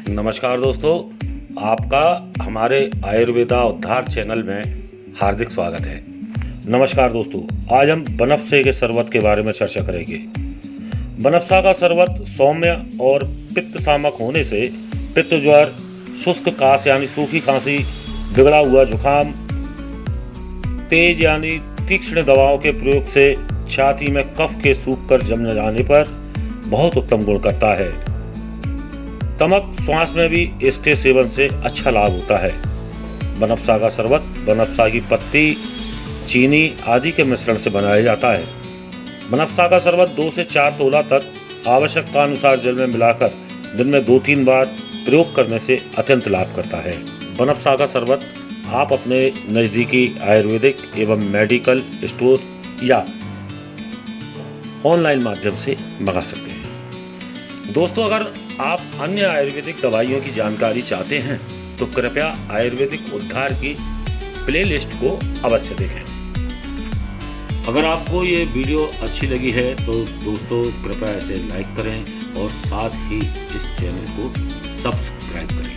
नमस्कार दोस्तों, आपका हमारे आयुर्वेदा उद्धार चैनल में हार्दिक स्वागत है। नमस्कार दोस्तों, आज हम बनफशे के शरबत के बारे में चर्चा करेंगे। बनफशा का शरबत सौम्य और पित्त शामक होने से पित्त ज्वर, शुष्क काश यानी सूखी खांसी, बिगड़ा हुआ जुकाम, तेज यानी तीक्ष्ण दवाओं के प्रयोग से छाती में कफ के सूख कर जम जाने पर बहुत उत्तम गुण करता है। तमक श्वास में भी इसके सेवन से अच्छा लाभ होता है। बनफशा का शरबत बनफशा की पत्ती, चीनी आदि के मिश्रण से बनाया जाता है। बनफशा का शरबत 2 से 4 तोला तक आवश्यकता अनुसार जल में मिलाकर दिन में 2-3 बार प्रयोग करने से अत्यंत लाभ करता है। बनफशा का शरबत आप अपने नज़दीकी आयुर्वेदिक एवं मेडिकल स्टोर या ऑनलाइन माध्यम से मंगा सकते हैं। दोस्तों, अगर आप अन्य आयुर्वेदिक दवाइयों की जानकारी चाहते हैं तो कृपया आयुर्वेदिक उद्धार की प्लेलिस्ट को अवश्य देखें। अगर आपको ये वीडियो अच्छी लगी है तो दोस्तों कृपया इसे लाइक करें और साथ ही इस चैनल को सब्सक्राइब करें।